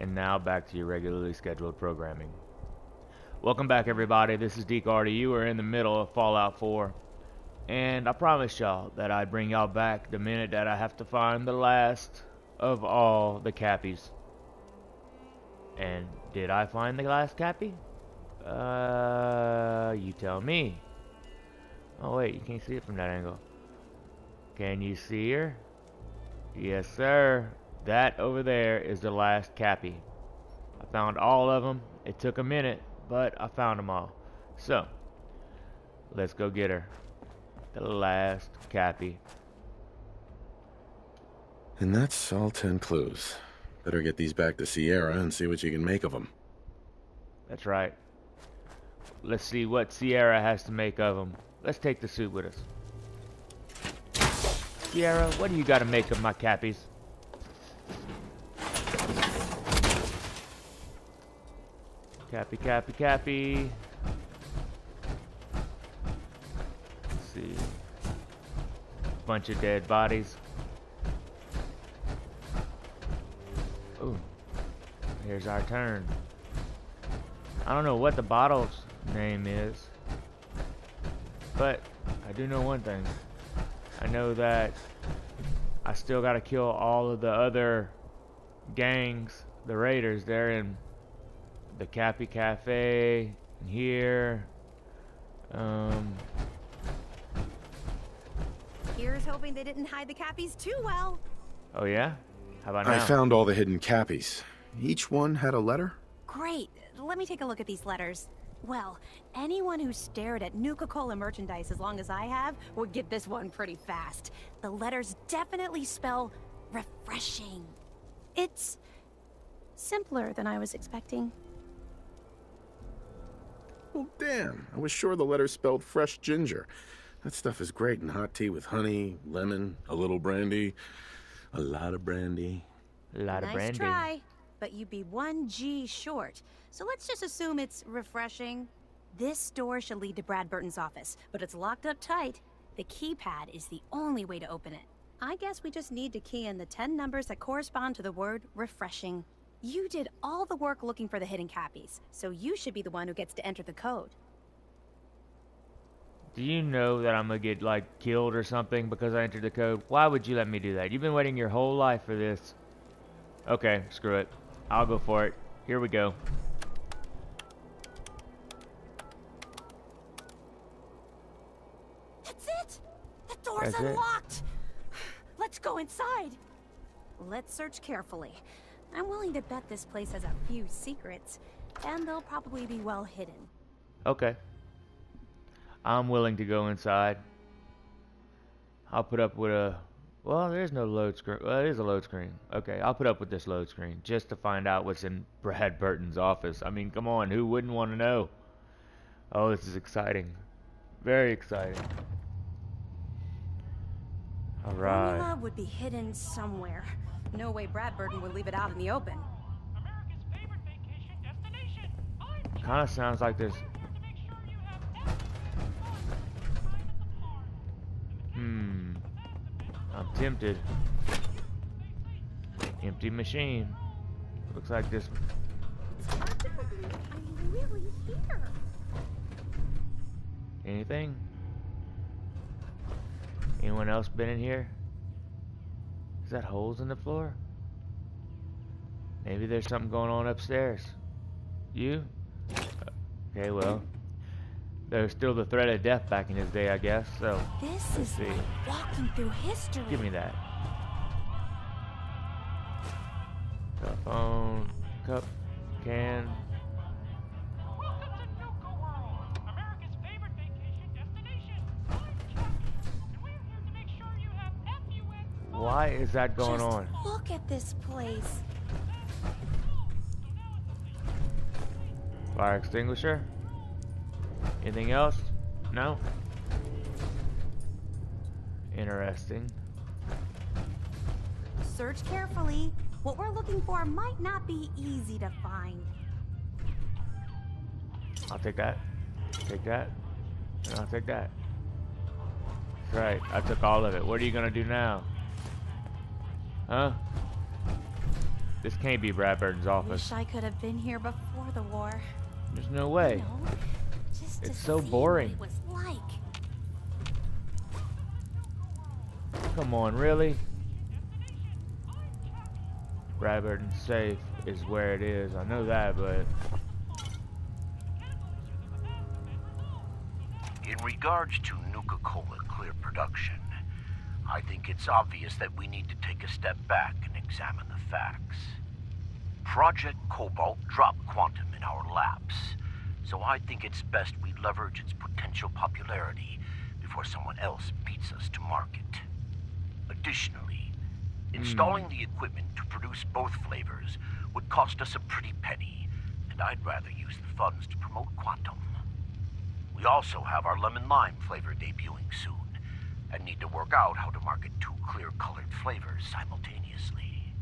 And now back to your regularly scheduled programming. Welcome back, everybody. This is Deke. You are in the middle of Fallout 4. And I promised y'all that I'd bring y'all back the minute that I have to find the last of all the Cappies. And did I find the last Cappy? You tell me. Oh wait, you can't see it from that angle. Can you see her? Yes, sir. That over there is the last Cappy. I found all of them. It took a minute, but I found them all. So, let's go get her. The last Cappy. And that's all 10 clues. Better get these back to Sierra and see what you can make of them. That's right. Let's see what Sierra has to make of them. Let's take the suit with us. Sierra, what do you got to make of my Cappies? Cappy, Cappy, Cappy. Let's see. Bunch of dead bodies. Ooh. Here's our turn. I don't know what the bottle's name is, but I do know one thing. I know that I still gotta kill all of the other gangs, the raiders. They're in the Cappy Cafe, and here. Here's hoping they didn't hide the Cappies too well. Oh yeah? How about now? I found all the hidden Cappies. Each one had a letter? Great. Let me take a look at these letters. Well, anyone who stared at Nuka-Cola merchandise as long as I have would get this one pretty fast. The letters definitely spell refreshing. It's simpler than I was expecting. Well, damn. I was sure the letter spelled fresh ginger. That stuff is great in hot tea with honey, lemon, a little brandy, a lot of brandy. A lot of brandy. Nice try, but you'd be 1 G short. So let's just assume it's refreshing. This door should lead to Brad Burton's office, but it's locked up tight. The keypad is the only way to open it. I guess we just need to key in the 10 numbers that correspond to the word refreshing. You did all the work looking for the hidden Cappies, so you should be the one who gets to enter the code. Do you know that I'm gonna get, like, killed or something because I entered the code? Why would you let me do that? You've been waiting your whole life for this. Okay, screw it. I'll go for it. Here we go. That's it! The door's unlocked! Let's go inside. Let's search carefully. I'm willing to bet this place has a few secrets, and they'll probably be well hidden. Okay. I'm willing to go inside. I'll put up with a... Well, there's no load screen. Well, it is a load screen. Okay, I'll put up with this load screen just to find out what's in Brad Burton's office. I mean, come on, who wouldn't want to know? Oh, this is exciting. Very exciting. All right. Formula would be hidden somewhere. No way Brad Burton would leave it out in the open. America's favorite vacation destination. Kind of sounds like there's... I'm tempted. Empty machine. Looks like this... It's hard to believe I'm really here. Anything? Anyone else been in here? Is that holes in the floor? Maybe there's something going on upstairs. You? Okay, well. There's still the threat of death back in his day, I guess, so... This is like walking through history. Give me that. Telephone, cup, can... Welcome to Nuka World, America's favorite vacation destination. I'm Cappy, and we're here to make sure you have FUN. Why is that going Just on? look at this place. Fire extinguisher? Anything else? No? Interesting. Search carefully. What we're looking for might not be easy to find. I'll take that. Take that. And I'll take that. That's right. I took all of it. What are you gonna do now? Huh? This can't be Brad Burton's office. Wish I could have been here before the war. There's no You way. know, just to It's so see boring. what it was like. Come on, really? Brad Burton's safe is where it is. I know that, but In regards to Nuka-Cola Clear production, I think it's obvious that we need to take a step back and examine the facts. Project Cobalt dropped quantum in our laps, so I think it's best we leverage its potential popularity before someone else beats us to market. Additionally, installing the equipment to produce both flavors would cost us a pretty penny, and I'd rather use the funds to promote quantum. We also have our lemon lime flavor debuting soon, and need to work out how to market two clear-colored flavors simultaneously.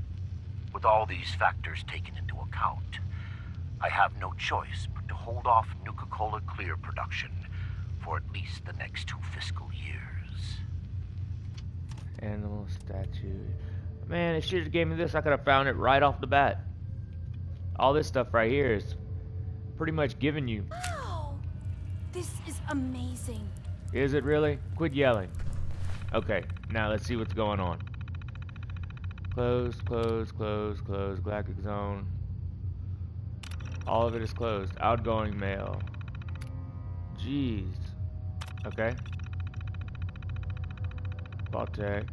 With all these factors taken into account, I have no choice but to hold off Nuka-Cola Clear production for at least the next 2 fiscal years. animal statue. Man, if she just gave me this, I could have found it right off the bat. All this stuff right here is pretty much giving you. Wow! This is amazing. Is it really? Quit yelling. Okay, now let's see what's going on. Closed, closed, closed, closed. Galactic zone. All of it is closed. Outgoing mail. Jeez. Okay. Baltec.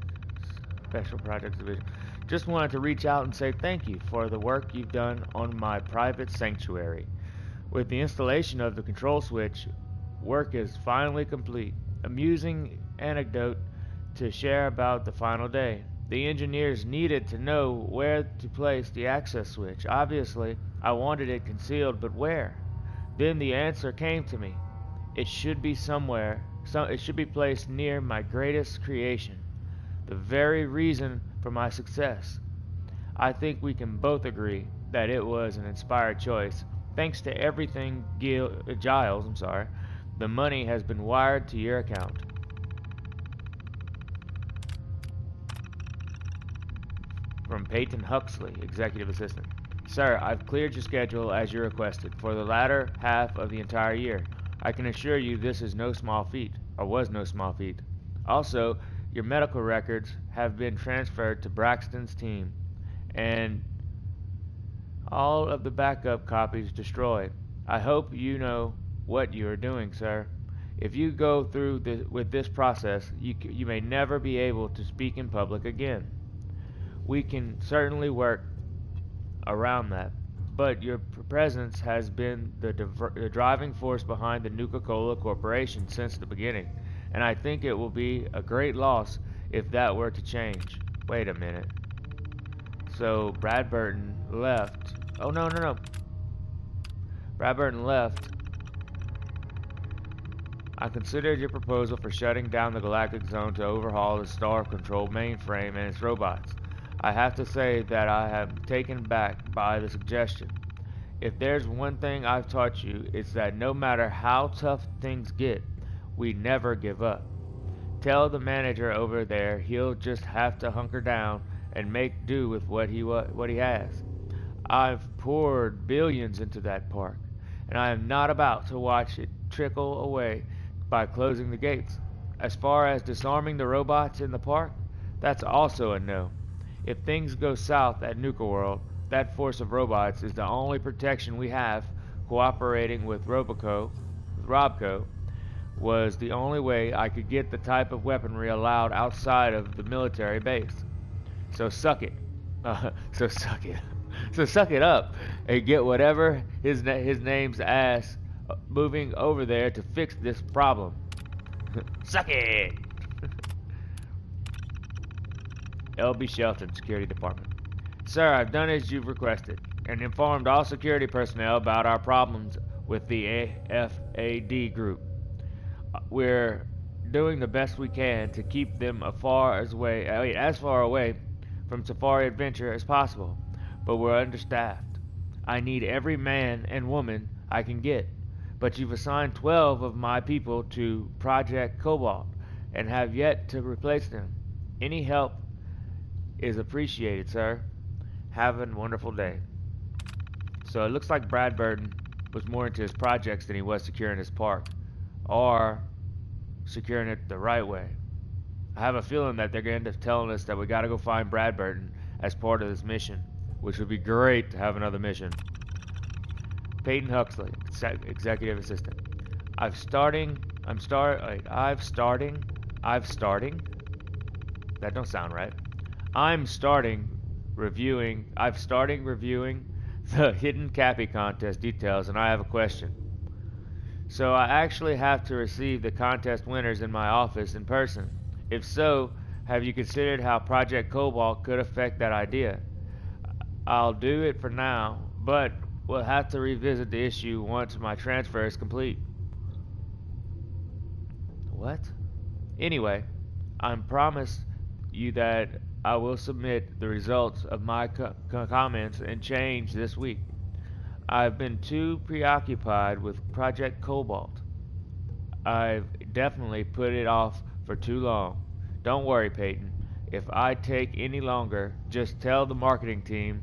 Special Projects Division. Just wanted to reach out and say thank you for the work you've done on my private sanctuary. With the installation of the control switch, work is finally complete. Amusing anecdote to share about the final day. The engineers needed to know where to place the access switch. Obviously, I wanted it concealed, but where? Then the answer came to me. It should be somewhere. It should be placed near my greatest creation. The very reason for my success. I think we can both agree that it was an inspired choice. Thanks to everything, Giles, the money has been wired to your account. From Peyton Huxley, Executive Assistant. Sir, I've cleared your schedule as you requested for the latter half of the entire year. I can assure you this is no small feat, or was no small feat. Also, your medical records have been transferred to Braxton's team, and all of the backup copies destroyed. I hope you know what you are doing, sir. If you go through with this process, you may never be able to speak in public again. We can certainly work around that, but your presence has been the driving force behind the Nuka-Cola Corporation since the beginning, and I think it will be a great loss if that were to change. Wait a minute. So Brad Burton left. Oh, no. Brad Burton left. I considered your proposal for shutting down the Galactic Zone to overhaul the Star Control mainframe and its robots. I have to say that I am taken back by the suggestion. If there's one thing I've taught you, it's that no matter how tough things get, we never give up. Tell the manager over there he'll just have to hunker down and make do with what he has. I've poured billions into that park, and I am not about to watch it trickle away by closing the gates. As far as disarming the robots in the park, that's also a no. If things go south at Nuka World, that force of robots is the only protection we have. Cooperating with Robco was the only way I could get the type of weaponry allowed outside of the military base. So suck it. So suck it up and get whatever his name's ass moving over there to fix this problem. Suck it. L.B. Shelton, Security Department. Sir, I've done as you've requested and informed all security personnel about our problems with the AFAD group. We're doing the best we can to keep them as far away from Safari Adventure as possible, but we're understaffed. I need every man and woman I can get, but you've assigned 12 of my people to Project Cobalt and have yet to replace them. Any help is appreciated, sir. Have a wonderful day. So it looks like Brad Burton was more into his projects than he was securing his park. Or securing it the right way. I have a feeling that they're going to end up telling us that we got to go find Brad Burton as part of this mission, which would be great to have another mission. Peyton Huxley, executive assistant. I'm starting. That don't sound right. I've starting reviewing the hidden Cappy contest details, and I have a question. So I actually have to receive the contest winners in my office in person. If so, have you considered how Project Cobalt could affect that idea? I'll do it for now, but we'll have to revisit the issue once my transfer is complete. What? Anyway, I promise you that I will submit the results of my comments and change this week. I've been too preoccupied with Project Cobalt. I've definitely put it off for too long. Don't worry, Peyton. If I take any longer, just tell the marketing team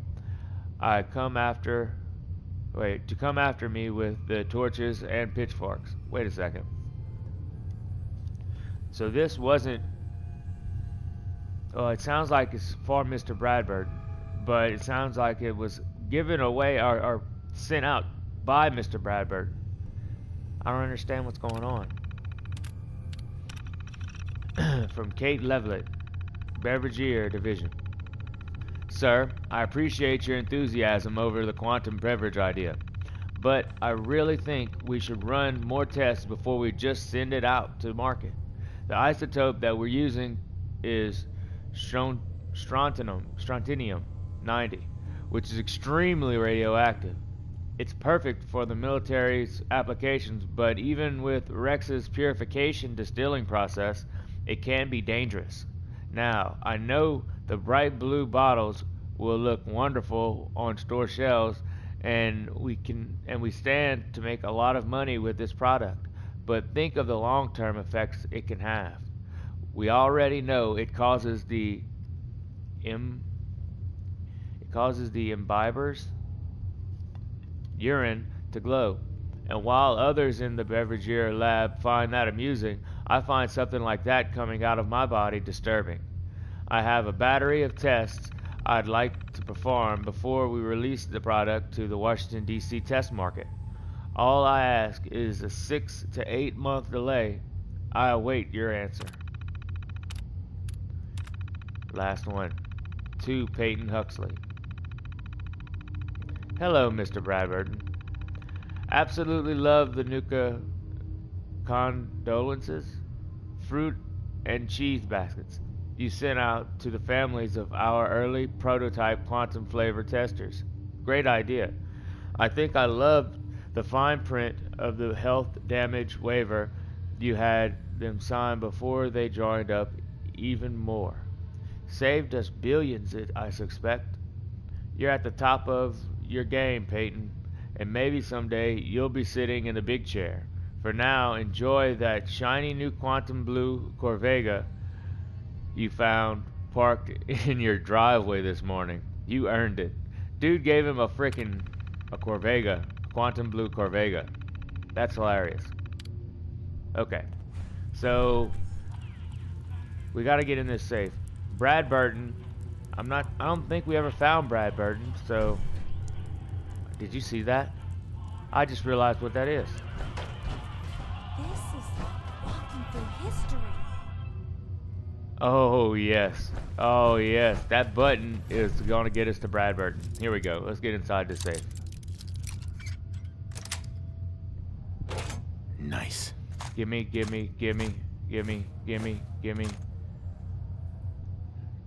to come after me with the torches and pitchforks. Wait a second. So this wasn't... Well, it sounds like it's for Mr. Bradford, but it sounds like it was given away or sent out by Mr. Bradford. I don't understand what's going on. From Kate Levelett, Beveragier Division. Sir, I appreciate your enthusiasm over the quantum beverage idea, but I really think we should run more tests before we just send it out to market. The isotope that we're using is strontium-90, which is extremely radioactive. It's perfect for the military's applications, but even with Rex's purification distilling process, it can be dangerous. Now, I know the bright blue bottles will look wonderful on store shelves, and we stand to make a lot of money with this product. But think of the long-term effects it can have. We already know it causes the imbibers' urine to glow. And while others in the Beveragier lab find that amusing, I find something like that coming out of my body disturbing. I have a battery of tests I'd like to perform before we release the product to the Washington, D.C. test market. All I ask is a 6 to 8 month delay. I await your answer. Last one. To Peyton Huxley. Hello, Mr. Bradford. Absolutely love the Nuka condolences, fruit and cheese baskets you sent out to the families of our early prototype quantum flavor testers. Great idea. I think I loved the fine print of the health damage waiver you had them sign before they joined up even more. Saved us billions, I suspect. You're at the top of your game, Peyton, and maybe someday you'll be sitting in the big chair. For now, enjoy that shiny new quantum blue Corvega you found parked in your driveway this morning. You earned it. Dude gave him a Corvega, quantum blue Corvega. That's hilarious. Okay, so we got to get in this safe. Brad Burton. I don't think we ever found Brad Burton. So, did you see that? I just realized what that is. This is walking through history. Oh yes. Oh yes. That button is going to get us to Brad Burton. Here we go. Let's get inside the safe. Nice. Gimme.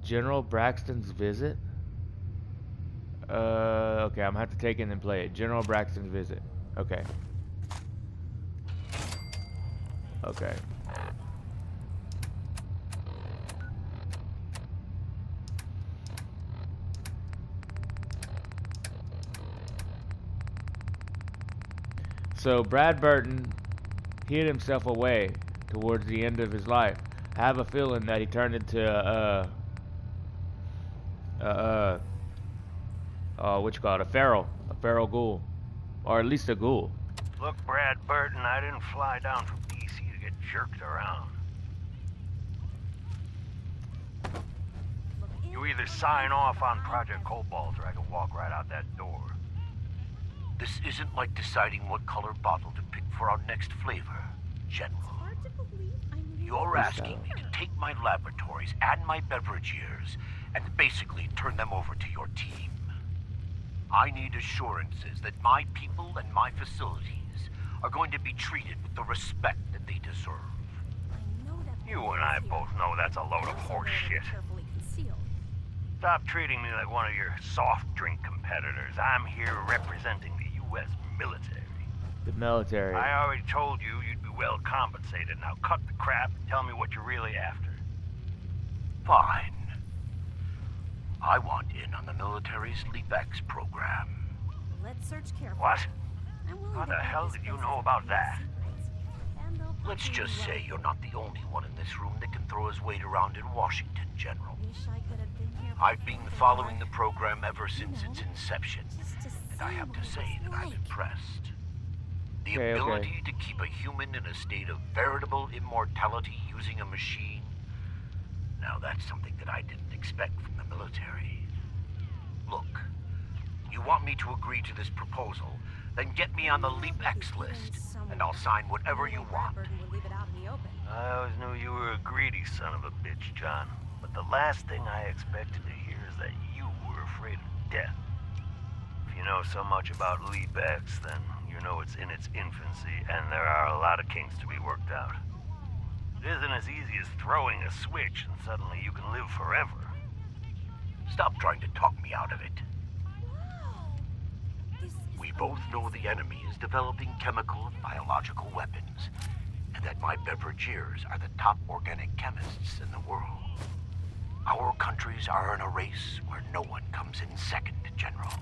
General Braxton's visit? Okay, I'm gonna have to take it and play it. General Braxton's visit. Okay. Okay. So Brad Burton hid himself away towards the end of his life. I have a feeling that he turned into what you call it, a feral ghoul, or at least a ghoul. Look, Brad Burton, I didn't fly down from DC to get jerked around. You either sign off on Project Cobalt or I can walk right out that door. This isn't like deciding what color bottle to pick for our next flavor, General. You're asking me to take my laboratories and my beverage years and basically turn them over to your team. I need assurances that my people and my facilities are going to be treated with the respect that they deserve. You and I both know that's a load of horse shit. Stop treating me like one of your soft drink competitors. I'm here representing the U.S. military. The military. I already told you you'd be well compensated. Now cut the crap and tell me what you're really after. Fine. I want in on the military's LeapX program. Let's search carefully. What? How the hell did you know about that? Let's just say you're not the only one in this room that can throw his weight around in Washington, General. I've been following the program ever since its inception, and I have to say that I'm impressed. The ability to keep a human in a state of veritable immortality using a machine, now that's something that I didn't expect from the military. Look, you want me to agree to this proposal, then get me on the LeapX list, and I'll sign whatever you want. I always knew you were a greedy son of a bitch, John. But the last thing I expected to hear is that you were afraid of death. If you know so much about LeapX, then you know it's in its infancy, and there are a lot of kinks to be worked out. It isn't as easy as throwing a switch and suddenly you can live forever. Stop trying to talk me out of it. We both know the enemy is developing chemical and biological weapons, and that my beverageers are the top organic chemists in the world. Our countries are in a race where no one comes in second, General.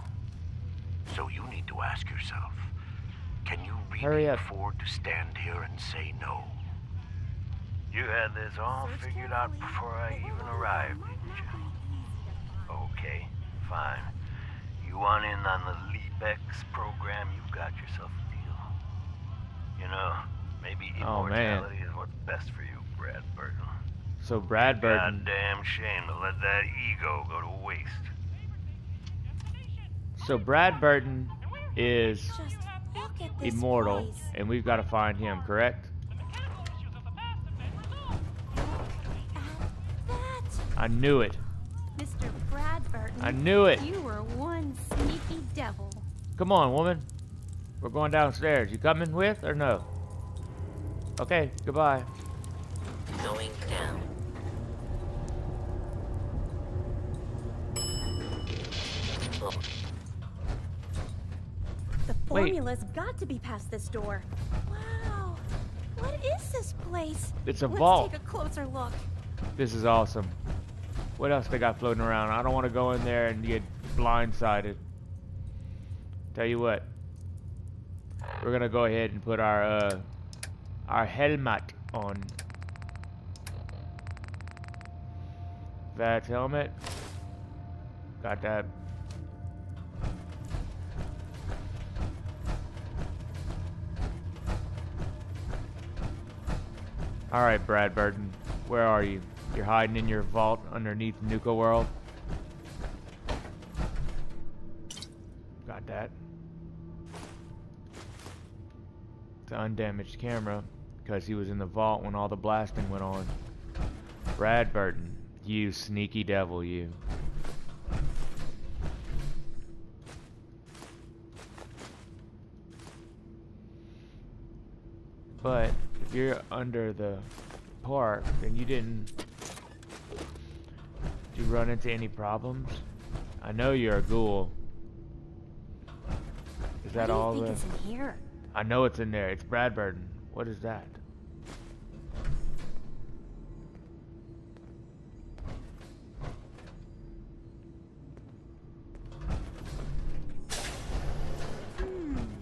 So you need to ask yourself, can you really afford to stand here and say no? You had this all figured out before I even arrived, didn't you? Okay, fine. You want in on the LeapX program, you've got yourself a deal. You know, maybe immortality is what's best for you, Brad Burton. So Brad Burton. Goddamn shame to let that ego go to waste. So Brad Burton is immortal, and we've got to find him, correct? I knew it. Mr. Brad Burton. I knew it. You were one sneaky devil. Come on, woman. We're going downstairs. You coming with or no? Okay, goodbye. Going down. The formula's got to be past this door. Wow. What is this place? It's a vault. Let's take a closer look. This is awesome. What else they got floating around? I don't want to go in there and get blindsided. Tell you what. We're gonna go ahead and put our helmet on. That helmet. Got that. Alright, Brad Burton. Where are you? You're hiding in your vault underneath Nuka World? Got that. It's an undamaged camera, because he was in the vault when all the blasting went on. Brad Burton, you sneaky devil, you. But if you're under the park, then you didn't. Did you run into any problems? I know you're a ghoul. Is that all? What do you think is in here? I know it's in there. It's Brad Burton. What is that?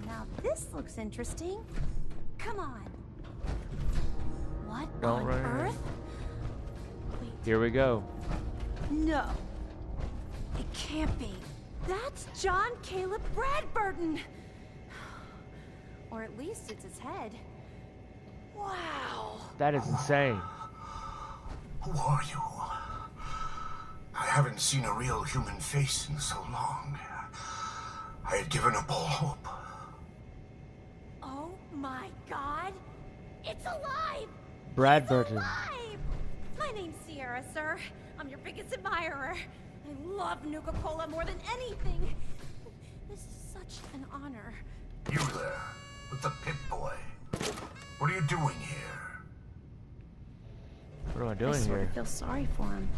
Now this looks interesting. Come on. What Don't on run earth? Wait. Here we go. No. It can't be. That's John Caleb Bradburton! Or at least it's his head. Wow! That is insane. Who are you? I haven't seen a real human face in so long. I had given up all hope. Oh my god! It's alive! Bradburton. Alive! My name's Sierra, sir. I'm your biggest admirer. I love Nuka-Cola more than anything. This is such an honor. You there, with the Pip-Boy. What are you doing here? What am I I doing sort here? of feel sorry for him.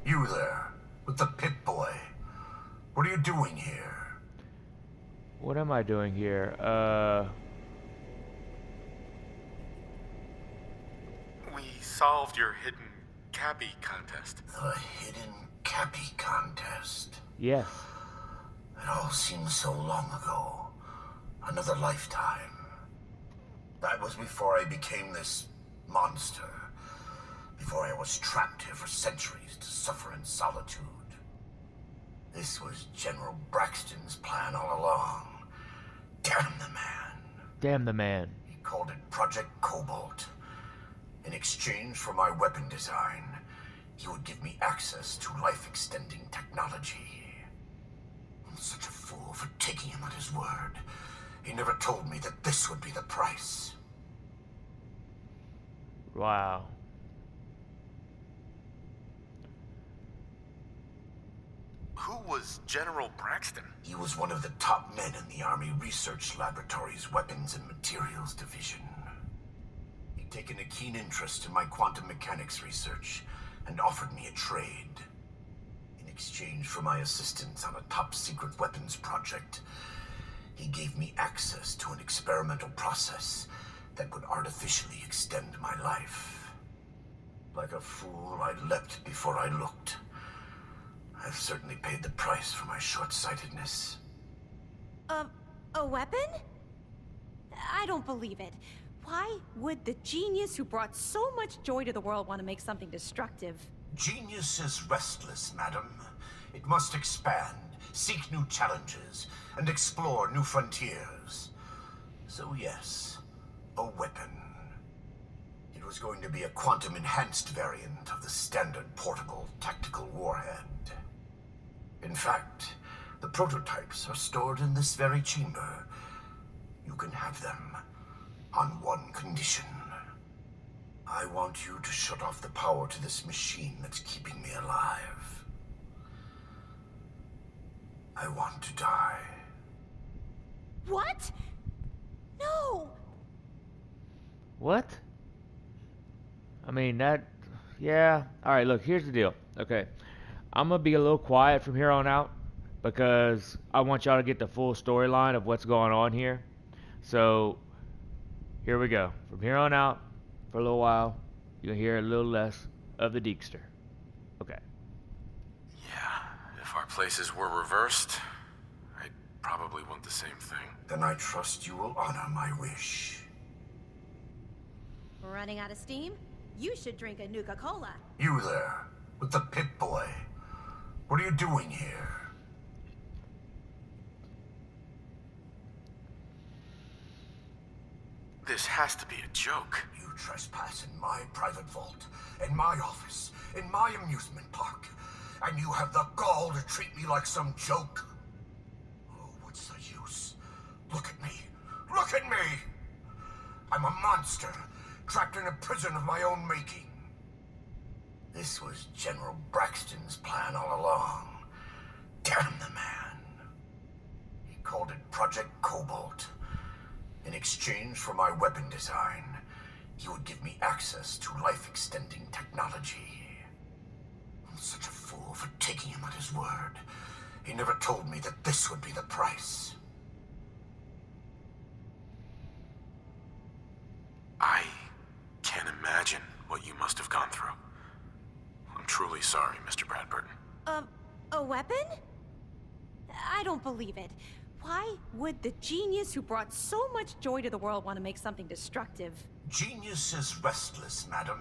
You there, with the Pip-Boy. What are you doing here? What am I doing here? We solved your hidden Cappy contest. The hidden Cappy contest. Yes. It all seems so long ago. Another lifetime. That was before I became this monster. Before I was trapped here for centuries to suffer in solitude. This was General Braxton's plan all along. Damn the man. Damn the man. He called it Project Cobalt. In exchange for my weapon design, he would give me access to life-extending technology. I'm such a fool for taking him at his word. He never told me that this would be the price. Wow. Who was General Braxton? He was one of the top men in the Army Research Laboratory's Weapons and Materials Division. He'd taken a keen interest in my quantum mechanics research and offered me a trade. In exchange for my assistance on a top-secret weapons project, he gave me access to an experimental process that would artificially extend my life. Like a fool, I leapt before I looked. I've certainly paid the price for my short-sightedness. A weapon? I don't believe it. Why would the genius who brought so much joy to the world want to make something destructive? Genius is restless, madam. It must expand, seek new challenges, and explore new frontiers. So yes, a weapon. It was going to be a quantum-enhanced variant of the standard portable tactical warhead. In fact, the prototypes are stored in this very chamber. You can have them on one condition. I want you to shut off the power to this machine that's keeping me alive. I want to die. What? No! What? I mean, that... Yeah. Alright, look, here's the deal. Okay. I'm going to be a little quiet from here on out because I want y'all to get the full storyline of what's going on here. So, here we go. From here on out, for a little while, you'll hear a little less of the Dekester. Okay. Yeah, if our places were reversed, I'd probably want the same thing. Then I trust you will honor my wish. Running out of steam? You should drink a Nuka-Cola. You there, with the Pip-Boy. What are you doing here? This has to be a joke. You trespass in my private vault, in my office, in my amusement park, and you have the gall to treat me like some joke? Oh, what's the use? Look at me. Look at me! I'm a monster, trapped in a prison of my own making. This was General Braxton's plan all along. Damn the man. He called it Project Cobalt. In exchange for my weapon design, he would give me access to life-extending technology. I'm such a fool for taking him at his word. He never told me that this would be the price. I can't imagine what you must have gone through. I'm truly sorry, Mr. Bradburton. A weapon? I don't believe it. Why would the genius who brought so much joy to the world want to make something destructive? Genius is restless, madam.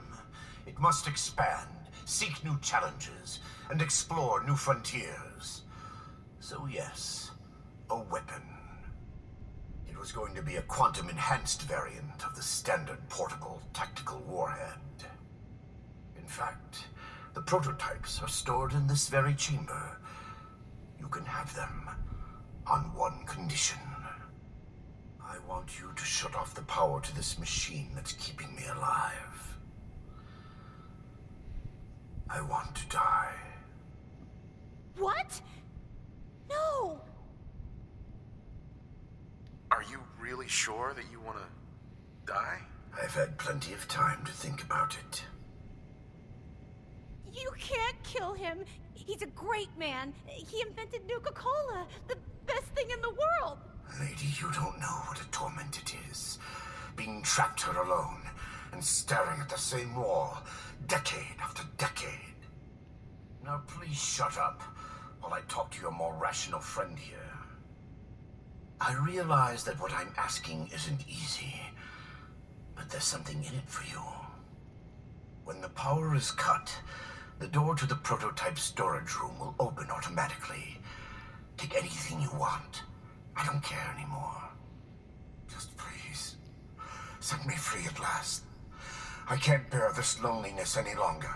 It must expand, seek new challenges, and explore new frontiers. So yes, a weapon. It was going to be a quantum-enhanced variant of the standard portable tactical warhead. In fact, the prototypes are stored in this very chamber. You can have them on one condition. I want you to shut off the power to this machine that's keeping me alive. I want to die. What? No! Are you really sure that you want to die? I've had plenty of time to think about it. You can't kill him. He's a great man. He invented Nuka-Cola, the best thing in the world. Lady, you don't know what a torment it is. Being trapped here alone and staring at the same wall, decade after decade. Now please shut up while I talk to your more rational friend here. I realize that what I'm asking isn't easy, but there's something in it for you. When the power is cut, the door to the prototype storage room will open automatically. Take anything you want. I don't care anymore. Just please, set me free at last. I can't bear this loneliness any longer.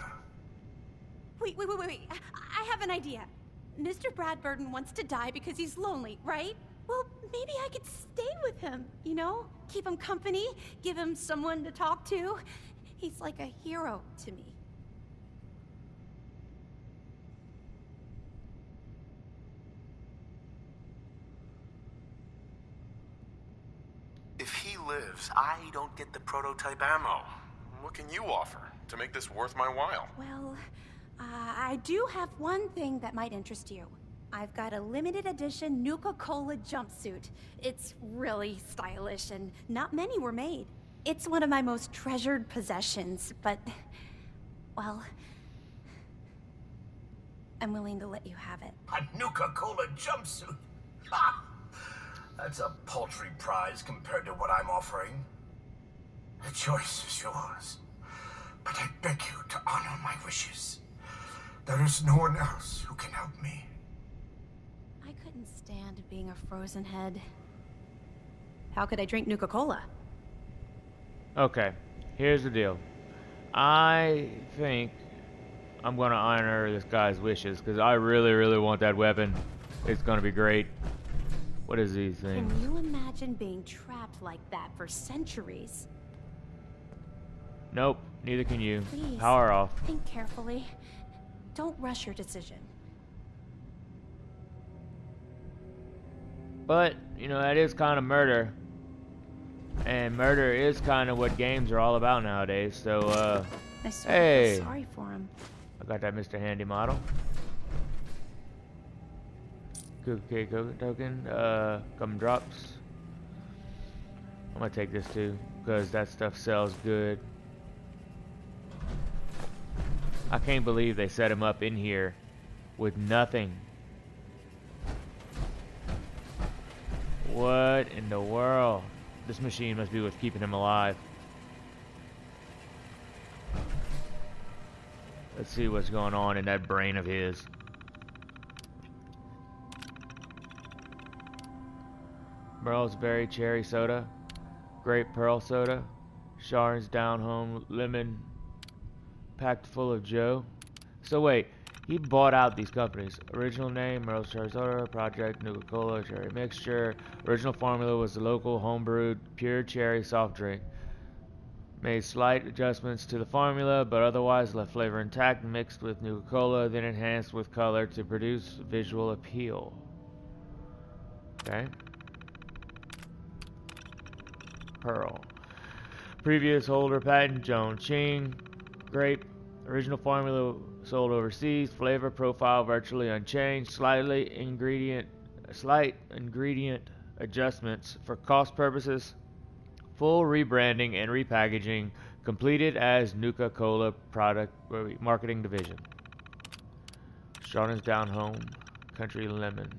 Wait. I have an idea. Mr. Bradburton wants to die because he's lonely, right? Well, maybe I could stay with him, you know? Keep him company, give him someone to talk to. He's like a hero to me. If he lives, I don't get the prototype ammo. What can you offer to make this worth my while? Well, I do have one thing that might interest you. I've got a limited edition Nuka-Cola jumpsuit. It's really stylish and not many were made. It's one of my most treasured possessions, but, well, I'm willing to let you have it. A Nuka-Cola jumpsuit? Ha! That's a paltry prize compared to what I'm offering. The choice is yours, but I beg you to honor my wishes. There is no one else who can help me. I couldn't stand being a frozen head. How could I drink Nuka-Cola? Okay, here's the deal. I think I'm gonna honor this guy's wishes because I really want that weapon. It's gonna be great. What is these things? Can you imagine being trapped like that for centuries? Nope, neither can you. Please, Power off. think carefully. Don't rush your decision. But, you know, that is kind of murder. And murder is kind of what games are all about nowadays, so, I sort of hey. feel sorry for him. I got that Mr. Handy model. Cookie token, come drops. I'm gonna take this too, because that stuff sells good. I can't believe they set him up in here with nothing. What in the world? This machine must be what's keeping him alive. Let's see what's going on in that brain of his. Merle's Berry Cherry Soda, Grape Pearl Soda, Sharn's Down Home Lemon, packed full of Joe. So wait, he bought out these companies. Original name, Merle's Cherry Soda, Project Nuka-Cola Cherry Mixture. Original formula was the local homebrewed pure cherry soft drink. Made slight adjustments to the formula, but otherwise left flavor intact, mixed with Nuka-Cola, then enhanced with color to produce visual appeal. Okay. Pearl. Previous holder patent, Joan Ching. Grape. Original formula sold overseas. Flavor profile virtually unchanged. Slight ingredient adjustments for cost purposes. Full rebranding and repackaging completed as Nuka-Cola product marketing division. Sharon's Down Home Country Lemon.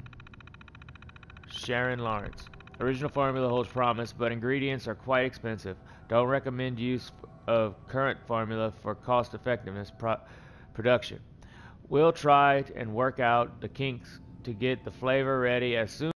Sharon Lawrence. Original formula holds promise, but ingredients are quite expensive. Don't recommend use of current formula for cost effectiveness production. We'll try and work out the kinks to get the flavor ready as soon